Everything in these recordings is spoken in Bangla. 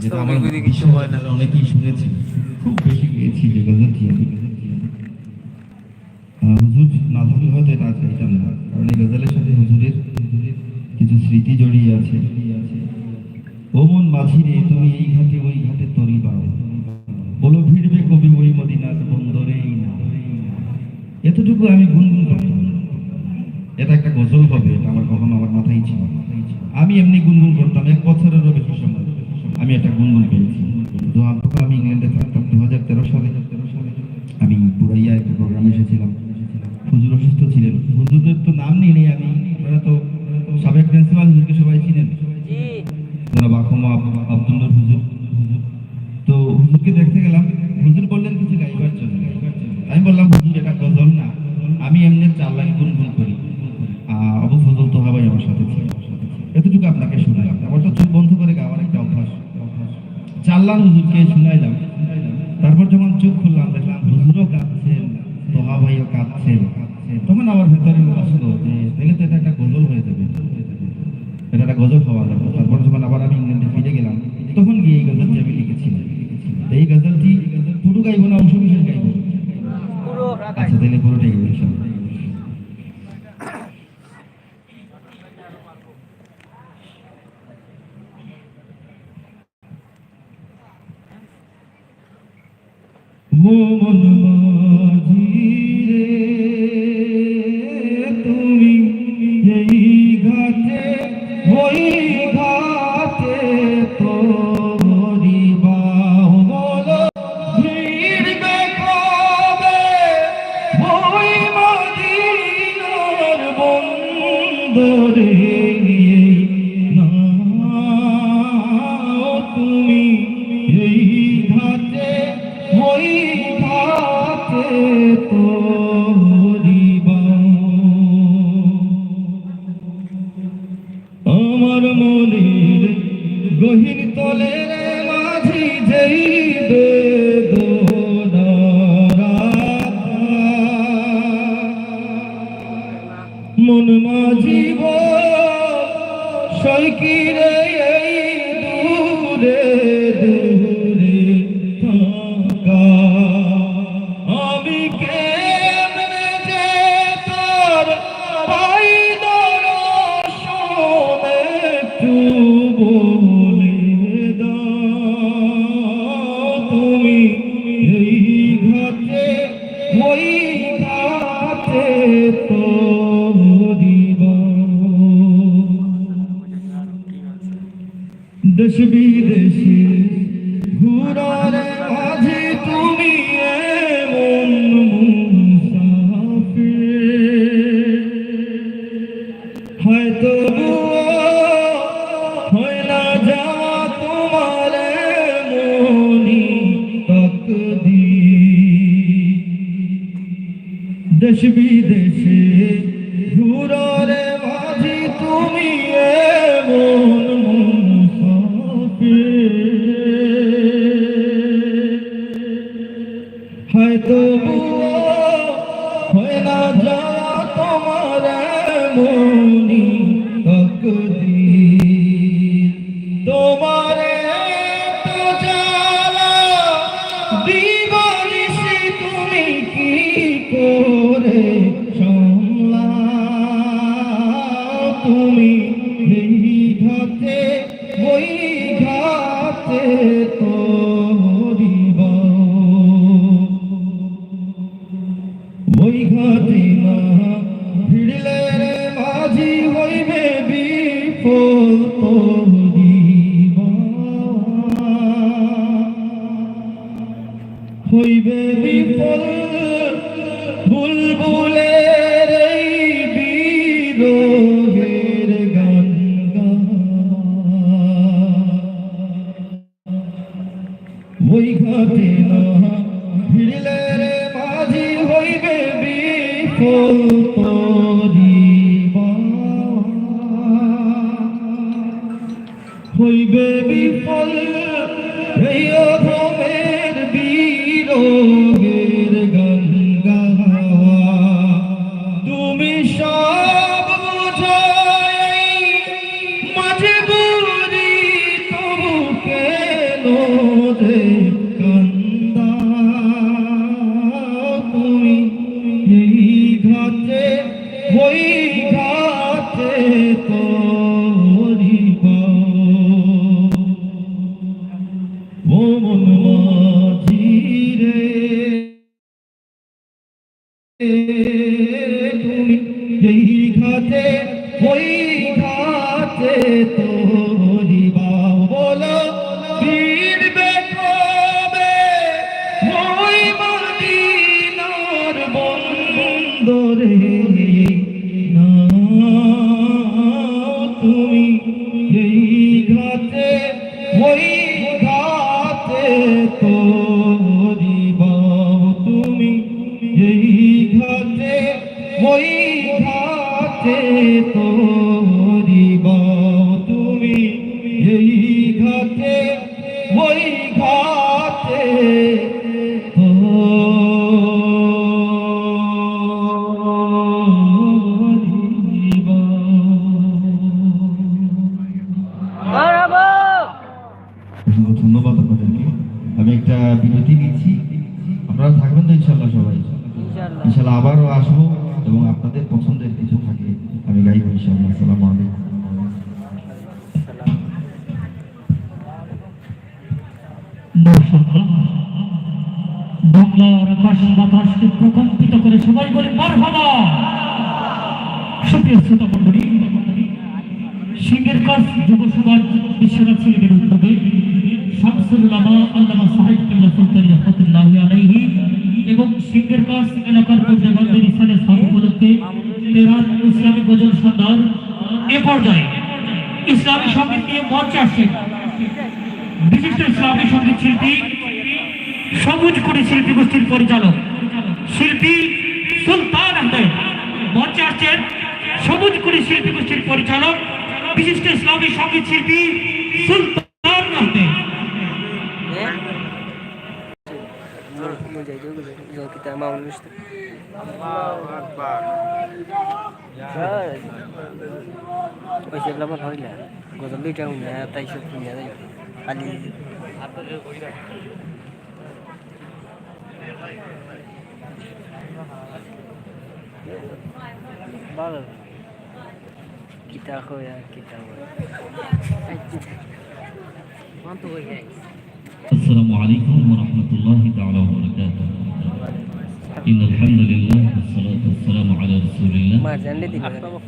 যেটা আমার অনেকেই শুনেছি, খুব বেশি গিয়েছি যে গজলটি হুজুর না থাকলে হয়তো এটা চাইতাম না, কারণ এই গজলের সাথে হুজুরের কিছু স্মৃতি জড়িয়ে আছে। ও মন মাঝি রে তুমি এই ঘাটে ওই ঘাটে তরি বাও, বলো ভিড়বে কবি ওই মদিনার বন্দরেই না। এতটুকু আমি গুনগুন করতাম, এটা একটা গজল হবে, এটা আমার কখনো আমার মাথায় ছিল। আমি এমনি গুনগুন করতাম, 1 বছরেরও বেশি সময় আমি একটা গুনগুন পেয়েছি। তখন আমি ইংল্যান্ডে থাকতাম। 2013 সালে আমি বুড়াইয়া একটা প্রোগ্রামে এসেছিলাম। হুজুর অসুস্থ ছিলেন। হুজুরের তো নাম নেই আমি, আপনারা তো সাবেক প্রিন্সিপাল হুজুরকে সবাই চিনেন, জনাব আখমা আব্দুল্লাহ হুজুর। তো হুজুরকে দেখতে গেলাম, হুজুর বললেন কিছু গাইবার জন্য। আমি বললাম হুজুর এটা গজল না, আমি এমনি 4 লাইন গুনগুন করি। আবু ফজল তোহা ভাই আমার সাথে ছিল, এতটুকু আপনাকে শোনালাম। আমার তো চোখ বন্ধ করে গাওয়ার একটা অভ্যাস। 4 লাইন হুজুরকে শোনাইলাম। তারপর যখন চোখ খুললাম দেখলাম হুজুরও কাঁদছেন, তোহা ভাইও কাঁদছেন। তখন আমার ভেতরে আসলো যে তাহলে তো এটা একটা গজল হয়ে যাবে, এটা একটা গজল হওয়া যাবে। তারপর যখন আবার আমি ইংল্যান্ডে ফিরে গেলাম, তখন গিয়ে এই গজলটি আমি লিখেছিলাম। এই গজলটি পুরো গাইবো না অংশ বিশেষ গাইবো? আচ্ছা তাহলে পুরোটাই গাইবো ইনশাআল্লাহ। মন মাঝি রে তুমি এই ঘাটে ওই ঘাটে তোরি বাউ, বলো ভিড়বে কবে ওই মদিনার বন্দরে না। তুমি এই ঘাটে ওই ঘাটে তোরি বাউ, আমার মনের গহীন তলে রে মাঝি যেই বেদনারা, মন মাঝিব সৈকিরে এই দূরে দূরে থাকা। আমি কেমনে যে তোর পাই দর্শন একটু বলে দাও। তুমি এই ঘাটে ওই ঘাটে তোরি বাউ, দেশ বিদেশে ঘুরারে মাঝে তুমি এমন মুসাফির, হয়তো হয় না যাওয়া তোমার মনি তকদীর। দেশ বিদেশে ঘুরারে মাঝে তুমি এমন হয়তো হয় না যাওয়া তোমার মনি তকদীর। তোমার তো জ্বালা দিবানিশি তুমি কি করে সামলাও। তুমি এই ঘাটে ওই ঘাটে তোরি বাউ, ওই ঘাটে না ভিড়লে রে মাঝি হইবে বিফল তোরি বাউ, হইবে বিফল বুলবুলের এই বিরহের গান গা। ওই ঘাটে না ভিড়লে রে মাঝি হইবে বিফল তোরি বাউ, হইবে বিফল এই অধমের বিরহের গান গা। ওই ঘাটে তোরি বাউ ও মন মাঝি রে তুমি এই ঘাটে ওই ঘাটে তোরি বাউ বলো ফিরবে কবে ওই মদিনার বন্দরে না তুমি এই ঘাটে ওই ঘাটে তোরি বাউ তুমি এই ঘাটে ওই ঘাটে তোরি বাউ তুমি এই ঘাটে ওই ঘাটে তোরি বাউ। অসংখ্য ধন্যবাদ আপনাদেরকে। আমি একটা বিরতি নিচ্ছি, আপনারা থাকবেন তো ইনশাল্লাহ সবাই? ইনশাল্লাহ আবারও আসবো এবং আপনাদের পছন্দের কিছু থাকলে আমি গাইব ইনশাল্লাহ। আসসালামু আলাইকুম। বাংলার আকাশ বাতাসকে প্রকম্পিত করে সবাই বলে মারহাবা। সুপ্রিয় শ্রোতা মণ্ডলী, সিংহের কাজ যুব সমাজ বিশ্বনাথ ছেলেদের উদ্যোগে শামসুল উলামা আল্লামা সাহেব কিবলা সুলতানী রহমাতুল্লাহি আলাইহি এবং সিংহের কাজ এলাকার পূজ্যবানদের ইসালে সাহেব উপলক্ষে তেহরান ইসলামী গজল সন্ধ্যার এ পর্যায়ে ইসলামী সঙ্গীত নিয়ে মঞ্চে আসছেন বিশিষ্ট ইসলামী সঙ্গীত শিল্পী সবুজ করে শিল্পী গোষ্ঠীর পরিচালক শিল্পী সুলতান আহমেদ। মঞ্চে আসছেন সবুজ করে শিল্পী গোষ্ঠীর পরিচালক বিশিষ্ট ইসলামী সঙ্গীত শিল্পী সুলতান আহমেদ। গজল দুইটা তাই সব কিনে দেয় খালি ভালো কিতা কয়া কিতা السلام عليكم ورحمة الله تعالى وبركاته. إن الحمد لله والصلاة والسلام على رسول الله.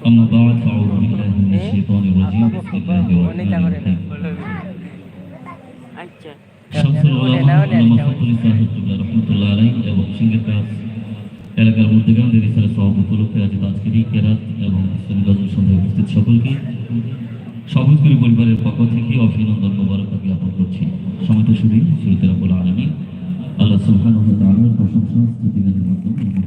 أما بعد فأعوذ بالله من الشيطان الرجيم. بسم الله الرحمن الرحيم. শামসুল উলামা আল্লামা ফখরুল সাহেব কিবলা রহমাতুল্লাহ আলাইহি এবং সিংহের কাজ এলাকার মধ্যগামদের ইসলামের সভাপতি উপলক্ষে আজ আজকের এই কেরাত এবং ইসলামী গজল সন্ধ্যায় উপস্থিত সকলকে সবুজগুলি পরিবারের পক্ষ